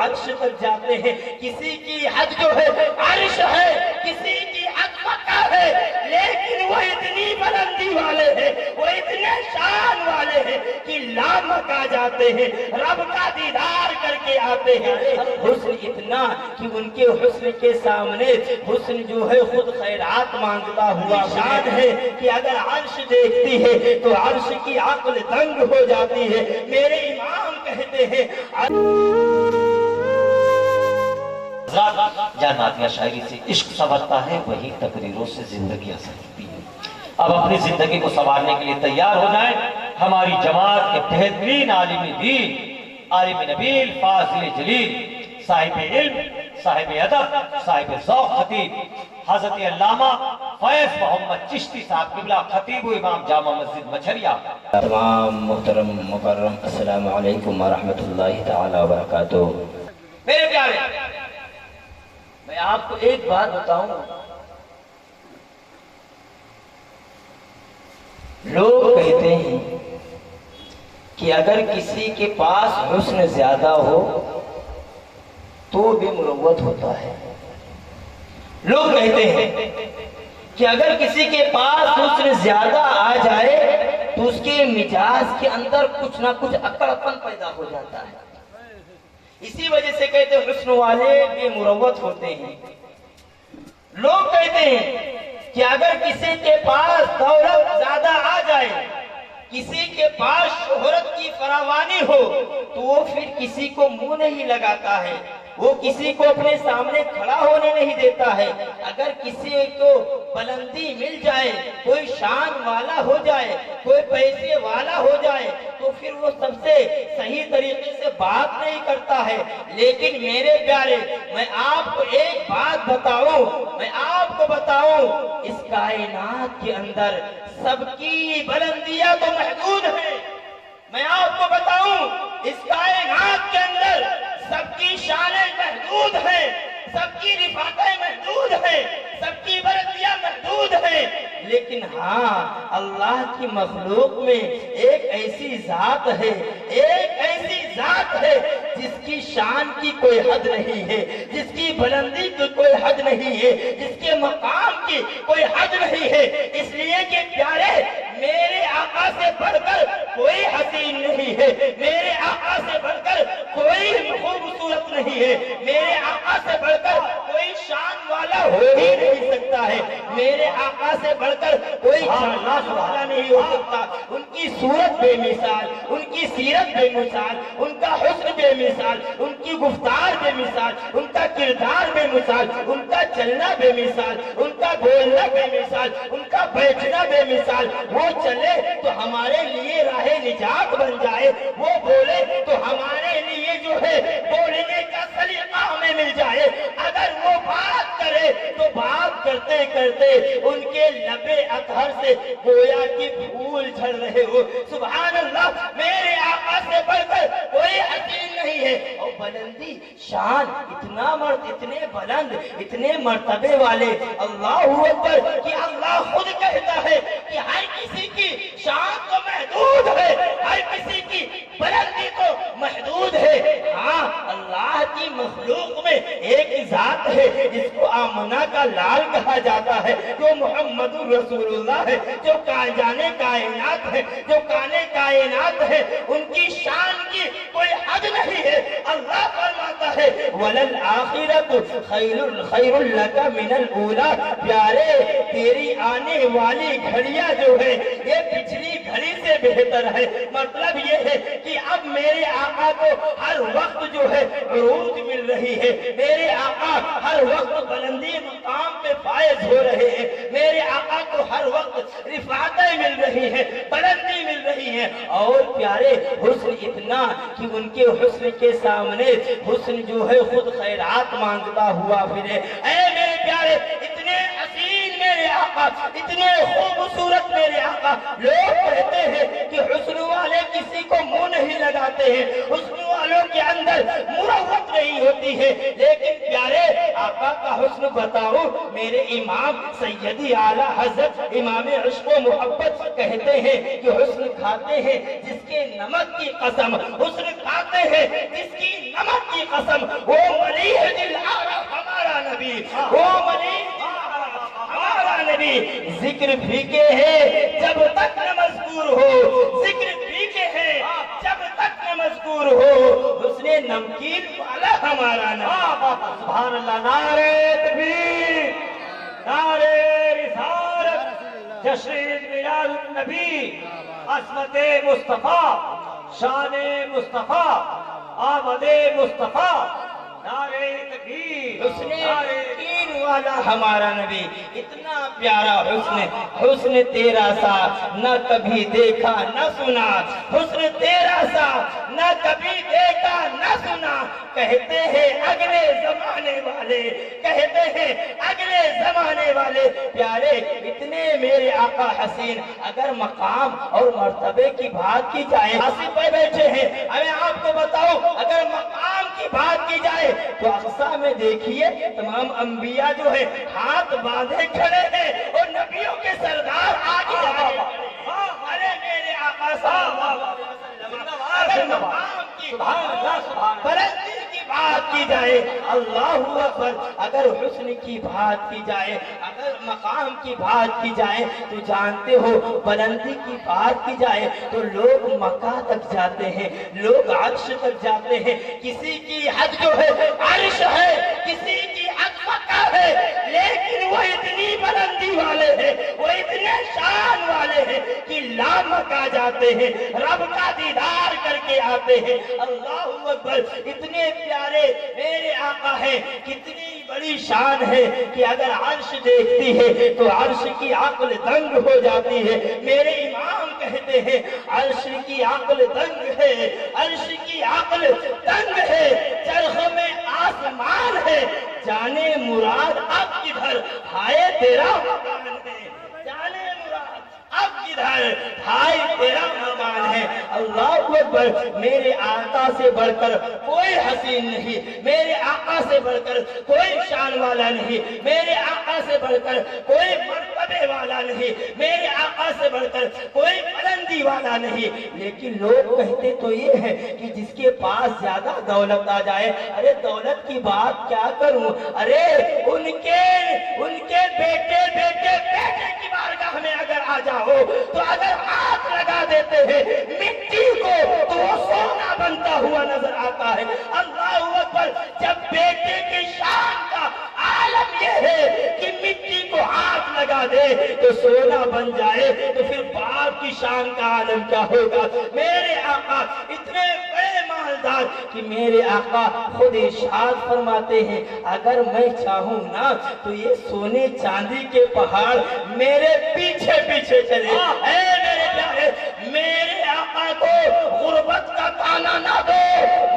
عرش تک جاتے ہیں، کسی کی حد جو ہے عرش ہے، کسی کی حد مکہ ہے، لیکن وہ اتنی بلندی والے ہیں، وہ اتنے شان والے ہیں کہ لامکہ جاتے ہیں، رب کا دیدار کر کے آتے ہیں۔ حسن اتنا کہ ان کے حسن کے سامنے حسن جو ہے خود خیرات مانگتا ہوا شان ہے کہ اگر عرش دیکھتی ہے تو عرش کی عقل دنگ ہو جاتی ہے۔ میرے امام کہتے ہیں جہاں نعتیہ شاعری سے عشق سنورتا ہے وہی تقریروں سے زندگیاں سنورتی ہیں۔ اب اپنی زندگی کو سنوارنے کے لیے تیار ہو جائیں۔ ہماری جماعت کے بہترین عالم دین، عالم نبیل، فاضل جلیل، صاحب علم، صاحب ادب، صاحب ذوق خطیب حضرت علامہ فیض محمد چشتی صاحب قبلہ خطیب و امام جامع مسجد مچھریا۔ تمام محترم مکرم السلام علیکم ورحمۃ اللہ تعالی وبرکاتہ۔ میرے پیارے، میں آپ کو ایک بات بتاؤں، لوگ کہتے ہیں کہ اگر کسی کے پاس حسن زیادہ ہو تو بے مروت ہوتا ہے۔ لوگ کہتے ہیں کہ اگر کسی کے پاس حسن زیادہ آ جائے تو اس کے مزاج کے اندر کچھ نہ کچھ اکڑپن پیدا ہو جاتا ہے، اسی وجہ سے کہتے ہیں حسن والے بے مروت ہوتے ہیں۔ لوگ کہتے ہیں کہ اگر کسی کے پاس دولت زیادہ آ جائے، کسی کے پاس شہرت کی فراوانی ہو تو وہ پھر کسی کو منہ نہیں لگاتا ہے، وہ کسی کو اپنے سامنے کھڑا ہونے نہیں دیتا ہے۔ اگر کسی کو بلندی مل جائے، کوئی شان والا ہو جائے، کوئی پیسے والا ہو جائے تو پھر وہ سب سے صحیح طریقے سے بات نہیں کرتا ہے۔ لیکن میرے پیارے، میں آپ کو ایک بات بتاؤں، اس کائنات کے اندر سب کی بلندیاں تو محدود ہیں۔ میں آپ کو بتاؤں اس کائنات کے اندر سب کی شانیں محدود ہیں، سب کی رفعتیں محدود ہیں، سب کی بلندیاں محدود ہیں، لیکن ہاں اللہ کی مخلوق میں ایک ایسی ذات ہے، جس کی شان کی کوئی حد نہیں ہے، جس کی بلندی کی کوئی حد نہیں ہے، جس کے مقام کی کوئی حد نہیں ہے۔ اس لیے کہ پیارے، میرے آقا سے بڑھ کر کوئی حسین نہیں ہے، میرے آقا سے بڑھ کر کوئی خوبصورت نہیں ہے، میرے آقا سے بڑھ کر کوئی شان والا ہو ہی نہیں سکتا ہے، میرے آقا سے بڑھ کر کوئی شان والا نہیں ہو سکتا۔ ان کی صورت بے مثال، ان کی سیرت بے مثال، ان کا حسن بے مثال، ان کی گفتار بے مثال، ان کا کردار بے مثال، ان کا چلنا بے مثال، ان کا بولنا بے مثال، ان کا بیٹھنا بے مثال۔ وہ چلے تو ہمارے لیے راہ نجات بن جائے، وہ بولے تو ہمارے لیے جو ہے بولنے کا سلیقہ ہمیں مل جائے، اگر وہ بات کرے تو بات کرتے کرتے ان کے لبے اطہر سے گویا کہ پھول جھڑ رہے ہو۔ سبحان اللہ، میرے آقا سے بڑھ کر کوئی حسین نہیں ہے۔ اور بلندی، شان، اتنے بلند، اتنے مرتبے والے، اللہ اکبر، کہ اللہ خود کہتا ہے کہ ہر کسی کی شان تو محدود ہے، ہر کسی کی بلندی تو محدود ہے۔ ہاں، اللہ کی مخلوق میں ایک ذات ہے جس کو آمنہ کا لال کہا جاتا ہے، جو محمد رسول اللہ ہے، جو جانے کائنات ہے، جو کانے کائنات ہے، ان کی شان کی کوئی حد نہیں ہے۔ اللہ فرماتا ہے وَلَلْآخِرَةُ خَيْرٌ لَكَ مِنَ الْأُولَىٰ۔ پیارے، تیری آنے والی گھڑیاں جو ہے یہ پچھلی گھڑی سے بہتر ہے۔ مطلب یہ ہے کہ اب میرے آقا کو ہر وقت جو ہے عروج مل رہی ہے، میرے آقا ہر وقت بلندی مقام پہ فائز ہو رہے ہیں، میرے آقا کو ہر وقت رفعتیں مل رہی ہیں، بلندی مل رہی ہے۔ اور پیارے، حسن اتنا کہ ان کے حسن کے سامنے حسن جو ہے خود خیرات مانگتا ہوا پھرے۔ اے میرے پیارے، اتنے حسین میرے آقا، اتنے خوبصورت میرے آقا، لوگ کہتے ہیں کہ حسن والے کسی کو منہ نہیں لگاتے ہیں، حسن والوں کے اندر مروت نہیں ہوتی ہے، لیکن پیارے آقا کا حسن بتاؤ، میرے امام سیدی اعلیٰ حضرت امام عشق و محبت کہتے ہیں کہ حسن کھاتے ہیں جس کے نمک کی قسم، حسن کھاتے ہیں جس کی نمک کی की कसम, वो मलीह दिल हमारा नबी, वो मलीह हमारा नबी। जिक्र फीके है जब तक न मज़कूर हो, जिक्र फीके है जब तक न मज़कूर हो, उसने नमकीन वाला हमारा नबी। सुभान अल्लाह। नारे तकबीर, नारे रिसालत, जश्न मिलाद नबी, असमत मुस्तफा, शान मुस्तफा, आमद मुस्तफा, नारे तकबीर, हुस्न यकीन वाला हमारा नबी। इतना प्यारा हुस्न, हुस्न तेरा सा न कभी देखा न सुना, हुस्न तेरा सा न कभी देखा न सुना। कहते हैं अगले जमाने वाले, कहते हैं अगले जमाने वाले प्यारे इतने मेरे आका हसीन। अगर मकाम और मर्तबे की बात की जाए, हासिल पे बैठे हैं, मैं आपको बताऊं, अगर मकाम की बात की जाए तो अक्सा में देखिए तमाम अंबिया जो है हाथ बांधे खड़े हैं और नबियों के सरदार आगे आगे खड़े हैं। अरे मेरे आका साहब, अगर मकाम की बुलंदी की बात की जाए, अल्लाहु अकबर, अगर हुस्न की बात की जाए, अगर मकाम की बात की जाए, तो जानते हो बुलंदी की बात की जाए तो लोग मक्का तक जाते हैं, लोग अर्श तक जाते हैं। किसी की हद जो है अर्श है, किसी की हद मक्का है, लेकिन वो इतनी बुलंदी वाले हैं, वो इतने शान वाले हैं कि ला मक्का जाते हैं, रब का दीदार करके आते हैं। अल्लाहु अकबर, इतने प्यारे मेरे आका है, कितनी बड़ी शान है कि अगर अर्श देखती है तो अर्श की अक्ल दंग हो जाती है। मेरे इमाम कहते हैं अर्श की अक्ल दंग है, अर्श की अक्ल दंग है, चरख में आसमान है, जाने मुराद अब किधर हाय तेरा मकान है, जाने मुराद अब किधर हाय तेरा मकान है। अल्लाह अकबर, मेरे आका से बढ़कर कोई हसीन नहीं, मेरे आका से बढ़कर कोई शान वाला नहीं, मेरे आका से बढ़कर कोई मर्तबे वाला नहीं, मेरे आका से बढ़कर कोई बुलंदी वाला नहीं। लेकिन लोग कहते तो ये है कि जिसके पास ज्यादा दौलत आ जाए, अरे दौलत की बात क्या करूं, अरे उनके उनके बेटे बेटे बेटे की बारगाह में अगर आ जाओ तो अगर हाथ लगा देते हैं मिट्टी को तो वो सोना बनता हुआ नजर आता है। अल्लाहु अकबर, जब बेटे की शान का आलम ये है कि मिट्टी को हाथ लगा दे तो सोना बन जाए, तो फिर बाप की शान का आलम क्या होगा। मेरे आका इतने बड़े मालदार कि मेरे आका खुद इरशाद फरमाते हैं, अगर मैं चाहूं ना तो ये सोने चांदी के पहाड़ मेरे पीछे पीछे चले। मेरे प्यारे, मेरे आका को गुर्बत का ताना ना दो,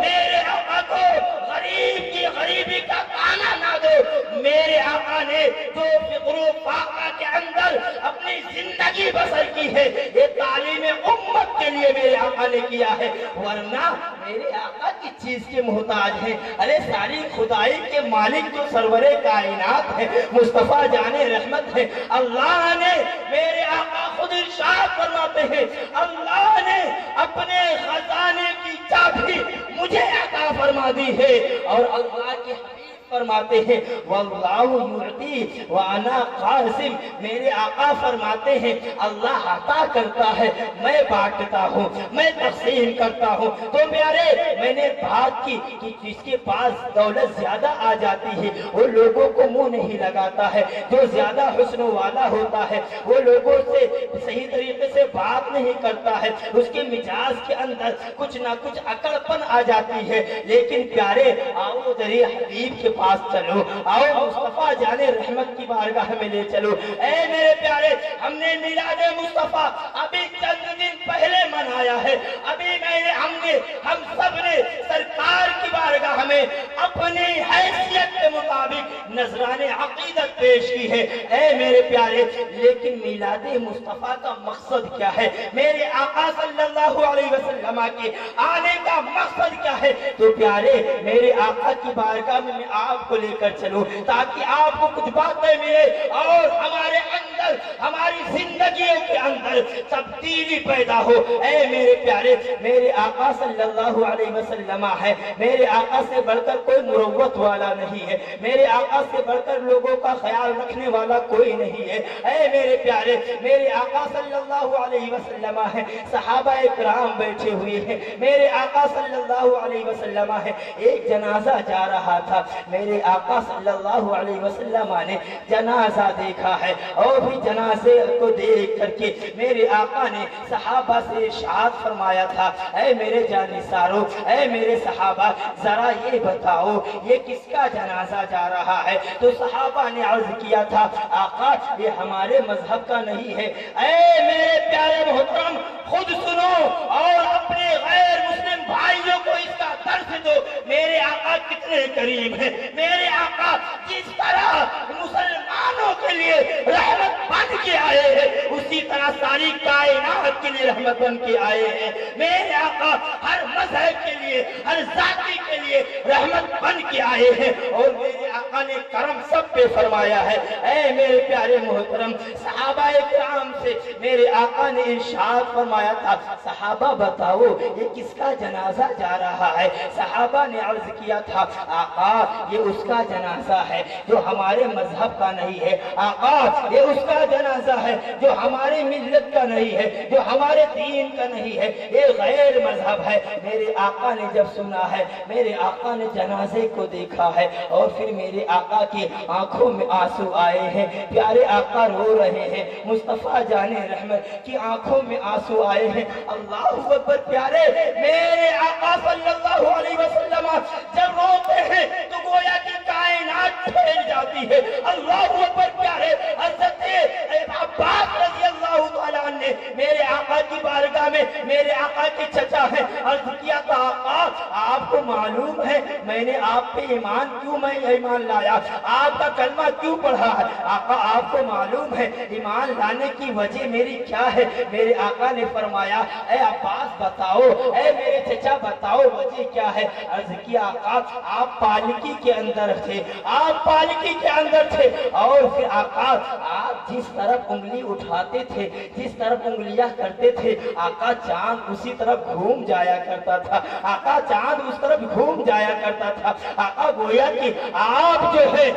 मेरे आका को गरीब की गरीबी का ताना ना दो। मेरे आका ने जो फिक्र फाका के अंदर अपनी जिंदगी बसर की है, ये तालीम उम्मत के लिए मेरे आका ने किया है, वरना मेरे आका की चीज के मोहताज है। अरे सारी खुदाई के मालिक जो सरवरे कायनात है, मुस्तफा जाने रहमत है। अल्लाह ने, मेरे आका खुद इरशाद फरमाते हैं, अल्लाह ने अपने खजाने की चाबी मुझे अता फरमा दी है। और अल्लाह के हबीब फरमाते हैं, वल्लाहु युअती व अना कासिम, मेरे आका फरमाते हैं अल्लाह अता करता है, मैं बांटता हूँ, मैं तक़सीम करता हूँ। तो प्यारे, मैंने बात की कि जिसके पास दौलत ज्यादा आ जाती है वो लोगों को मुंह नहीं लगाता है, जो ज्यादा हुस्न वाला होता है वो लोगों से सही तरीके से बात नहीं करता है, उसके मिजाज के अंदर कुछ ना कुछ अकड़पन आ जाती है। लेकिन प्यारे, आओ दरे हबीब के पास चलो, आओ मुस्तफा जाने रहमत की बारगाह में ले चलो। ऐ मेरे प्यारे, हमने मिलादे मुस्तफा अभी चंद दिन पहले मनाया है, अभी हम सब ने सरकार की बारगाह में अपनी हैसियत के मुताबिक नजराने अकीदत पेश की है। ऐ मेरे प्यारे, लेकिन मिलादे मुस्तफा का मकसद क्या है, मेरे आका सल्लल्लाहु अलैहि वसल्लम के आने का मकसद क्या है। तो प्यारे, मेरे आका की बारगाह में मैं आपको लेकर चलूं ताकि आपको कुछ बातें मिले और हमारे अंदर अंदर, हमारी जिंदगियों के अंदर तब्दीली पैदा हो। ऐ मेरे प्यारे, मेरे आका सल्लल्लाहु अलैहि वसल्लम है, मेरे आका से बढ़कर कोई मुरव्वत वाला नहीं है, मेरे आका से बढ़कर लोगों का ख्याल रखने वाला कोई नहीं है। ऐ मेरे प्यारे, मेरे आका सल्लल्लाहु अलैहि वसल्लम है, सहाबा इकराम बैठे हुए हैं, मेरे आका सल्लल्लाहु अलैहि वसल्लम है। एक जनाजा जा रहा था, मेरे आका सल्लल्लाहु अलैहि वसल्लम ने जनाजा देखा है और भी जनाजे को देख करके मेरे आका ने सहाबा से इरशाद फरमाया था, ऐ मेरे जानिसारो, ऐ मेरे सहाबा, जरा ये बताओ ये किसका जनाजा जा रहा है? तो सहाबा ने अर्ज किया था, आका ये हमारे मजहब का नहीं है। ऐ मेरे प्यारे मोहतरम, खुद सुनो और अपने गैर मुस्लिम भाइयों को इसका दर्श दो। मेरे आका कितने करीम है, मेरे आका जिस तरह मुसलमानों के लिए रहमत बन के आए हैं, उसी तरह सारी कायनात के लिए रहमत बन के आए हैं। मेरे आका हर मजहब के लिए, हर जाति के लिए रहमत बन के आए हैं और मेरे आका ने करम सब पे फरमाया है। ऐ मेरे प्यारे मोहतरम, सहाबा इकराम से मेरे आका ने इरशाद फरमाया था, सहाबा बताओ ये किसका जनाजा जा रहा है? सहाबा ने अर्ज किया था, आका ये उसका जनाजा है जो हमारे मजहब का नहीं है, आका ये उसका जनाजा है जो हमारे मिल्लत का नहीं है, जो हमारे दीन का नहीं है, ये गैर मजहब है। मेरे आका ने जब सुना है, मेरे आका ने जनाजे को देखा है और फिर मेरे आका की आंखों में आंसू आए हैं, प्यारे आका रो रहे हैं, मुस्तफा जाने रहमत की आंखों में आंसू आए हैं। अल्लाह अकबर प्यारे, मेरे आका सल्लल्लाहु अलैहि वसल्लम जब रोते हैं तो गोया की कायनात फैल जाती है। अल्लाह अकबर प्यारे, हज़रत अब्बास रज़ियल्लाहु ताला ने मेरे आका की बारगाह में, मेरे आका के चचा हैं, अर्ज किया था, आका आपको मालूम है मैंने आप पे ईमान क्यों, मैं ईमान लाया, आपका कलमा क्यों पढ़ा है? आका आपको मालूम है ईमान लाने की वजह मेरी क्या है? मेरे आका ने फरमाया, ऐ अब्बास बताओ, ऐ मेरे चचा बताओ वजह क्या है? अर्ज किया, आका आप पालकी के अंदर थे, आप पालकी के अंदर थे और फिर आका आप जिस तरफ उंगली उठाते थे, जिस तरफ उंगलियां करते थे, आका चांद उसी तरफ घूम जाया करता था, आका चांद उस तरफ घूम जाया करता था। आका गोया कि आप जो है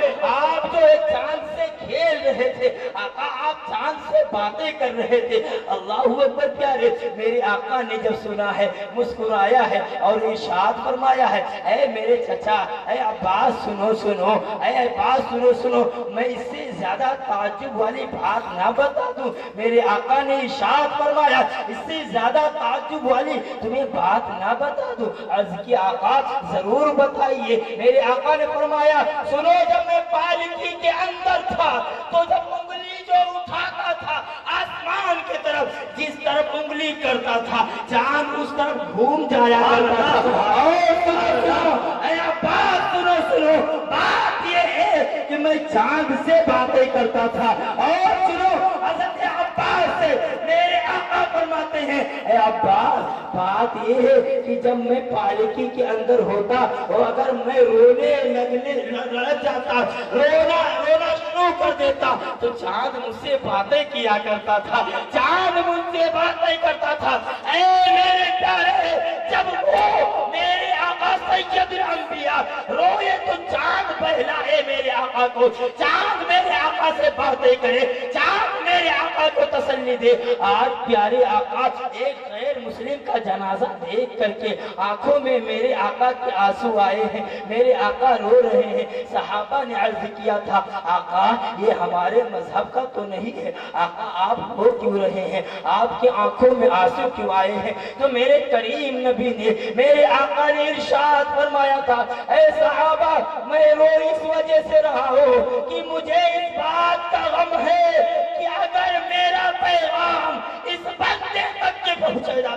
चांद से खेल रहे थे, आका आप चांद से बातें कर रहे थे। अल्लाह अकबर प्यारे, मेरे आका ने जब सुना है मुस्कुराया है और इरशाद फरमाया है, ऐ मेरे चचा, ऐ अब्बास सुनो सुनो, ऐ अब्बास सुनो सुनो, मैं इससे ज्यादा ताज्जुब वाली बात ना बता दूं। मेरे आका ने इरशाद फरमाया, इससे ज्यादा ताज्जुब वाली तुम्हें बात ना बता दूं। अर्ज किया, आका जरूर बताइए। मेरे आका ने फरमाया, सुनो जब मैं पालकी के अंदर था तो जब उंगली जो उठाता था आसमान की तरफ, जिस तरफ उंगली करता था चांद उस तरफ घूम जाया करता था। और सुनो सुनो, बात ये है कि मैं चांद से बातें करता था। और सुनो, हज़रत अब्बास से मेरे आका फरमाते हैं, ऐ अब्बास बात ये है कि जब मैं पालकी के अंदर होता और अगर मैं रोने लगने लग जाता, रोना शुरू कर देता तो चांद मुझसे बातें किया करता था, चांद मुझसे बातें करता था। ऐ मेरे प्यारे, जब वो मेरे आका सैयदुल अंबिया रोए तो चांद बहलाए मेरे आका को, चांद मेरे आका से बातें करे, चांद मेरे आका को तसल्ली दे। आज प्यारे आका एक गैर मुस्लिम का जनाजा देख करके आंखों में मेरे आका के आंसू आए हैं, मेरे आका रो रहे हैं। सहाबा ने अर्ज किया था, आका ये हमारे मजहब का तो नहीं है, आका आप रो क्यों रहे हैं, आपकी आंखों में आंसू क्यों आए हैं? तो मेरे करीम नबी ने, मेरे आका ने इरशाद फरमाया था, ऐ सहाबा मैं रो इस वजह से रहा हूं कि मुझे इस बात का गम है कि अगर मेरा पैगाम इस बंदे तक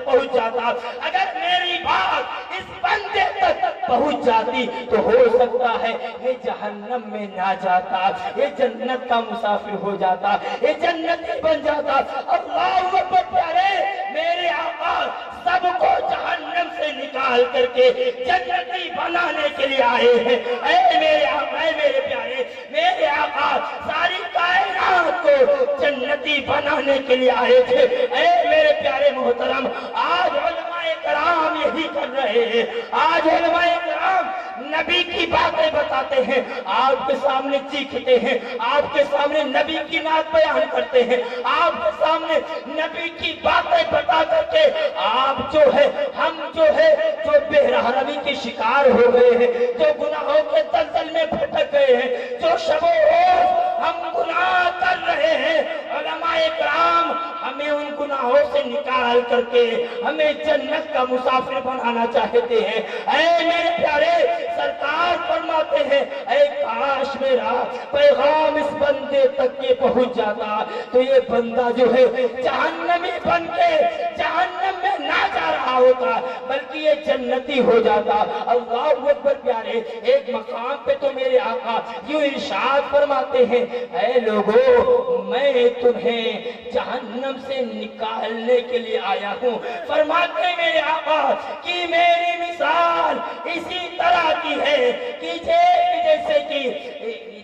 पहुंच जाता, अगर मेरी बात इस बंदे तक पहुंच जाती तो हो सकता है ये जहन्नम में ना जाता, ये जन्नत का मुसाफिर हो जाता, ये जन्नती बन जाता। अल्लाह अकबर प्यारे, मेरे आका सबको जहन्नम से निकाल करके जन्नती बनाने के लिए आए हैं। ऐ मेरे आका, ऐ मेरे प्यारे, मेरे आका सारी कायनात को जन्नती बनाने के लिए आए थे। ऐ मेरे प्यारे मोहतरम, आज उलमाए कराम यही कर रहे हैं। आज उलमाए कराम नबी की बातें बताते हैं, आपके सामने चीखते हैं, आपके सामने नबी की नात बयान करते हैं, आपके सामने नबी की बातें बता करके आप जो है, हम जो है, जो बेरहमी के शिकार हो गए हैं, जो गुनाहों के दलदल में भटक गए हैं, जो शबो रोज हम गुनाह कर रहे हैं, उलमाए कराम हमें उन गुनाहों से निकाल करके हमें जन्नत का मुसाफिर बनाना चाहते हैं। ऐ मेरे प्यारे, सरकार फरमाते हैं, ऐ काश मेरा पैगाम इस बंदे तक ये पहुंच जाता तो ये बंदा जो है जहन्नमी बन के जहन्नम में ना जा रहा होता, बल्कि ये जन्नती हो जाता। अल्लाह अकबर प्यारे, एक मकाम पे तो मेरे आका यूं इरशाद फरमाते हैं, ऐ लोगों मैं तुम्हें जहन्नम से निकालने के लिए आया हूँ। फरमाते हैं मेरे आका कि मेरी मिसाल इसी तरह की है कि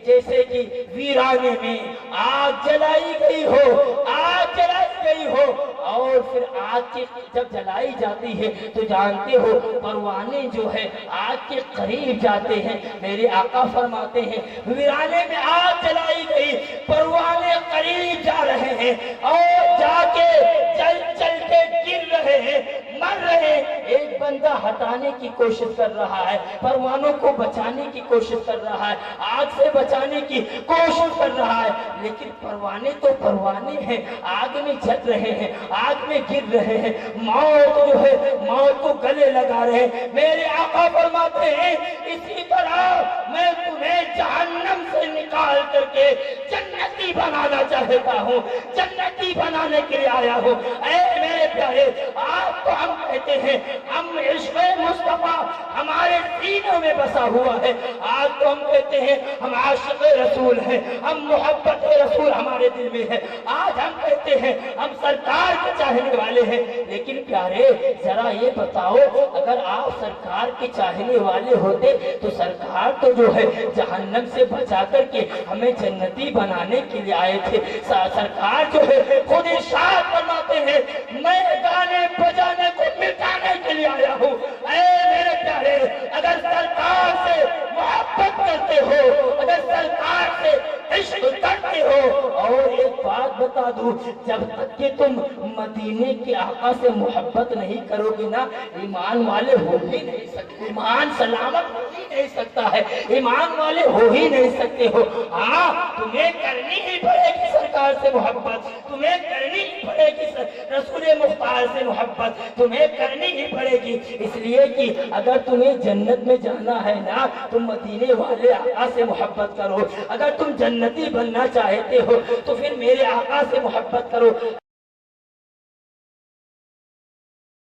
जैसे कि वीराने में आग जलाई गई हो, आग जलाई गई हो, और फिर आग की जब जलाई जाती है तो जानते हो परवाने जो है आग के करीब जाते हैं। मेरे आका फरमाते हैं वीराने में आग जलाई गई, परवाने करीब जा रहे हैं और जाके चल चल के गिर रहे हैं, मर रहे हैं। एक बंदा हटाने की कोशिश कर रहा है, परवानों को बचाने की कोशिश कर रहा है, आग से बचाने की कोशिश कर रहा है, लेकिन परवाने तो परवाने हैं, आग में जल रहे हैं, आग में गिर रहे हैं, मौत जो है मौत को गले लगा रहे हैं। मेरे आका फरमाते हैं इसी तरह मैं तुम्हें जहन्नम से निकाल करके जन्नती बनाना चाहता हूँ, जन्नती बनाने के लिए आया हूँ। ऐ मेरे प्यारे, आज तो हम कहते हैं हम इश्क़ मुस्तफा हमारे सीनों में बसा हुआ है, आज तो हम कहते हैं हम आशिक़ रसूल हैं, हम मोहब्बत रसूल हमारे दिल में है, आज हम कहते हैं हम सरकार के चाहने वाले हैं। लेकिन प्यारे जरा ये बताओ, अगर आप सरकार के चाहने वाले होते तो सरकार तो जो है जहन्नम से बचा करके हमें जन्नती बनाने के लिए आए थे। सरकार जो है खुद इरशाद फरमाते हैं मैं गाने बजाने को मिटाने के लिए आया हूँ। ऐ मेरे प्यारे, अगर सरकार से मोहब्बत करते हो, अगर सरकार से इश्क करते हो, और एक बात बता दूं, जब तक कि तुम मदीने के आका से मोहब्बत नहीं करोगे ना, ईमान वाले हो ही नहीं सकते, ईमान सलामत हो ही नहीं सकता है, ईमान वाले हो ही नहीं सकते हो। हाँ, तुम्हें करनी ही पड़ेगी सरकार से मोहब्बत, तुम्हें करनी ही पड़ेगी रसूल मुख्तार से मोहब्बत, तुम्हें करनी ही पड़ेगी। इसलिए कि अगर तुम्हें जन्नत में जाना है ना, तुम मदीने वाले आका से मोहब्बत करो। अगर तुम जन्नती बनना चाहते हो तो फिर मेरे आका से मोहब्बत करो।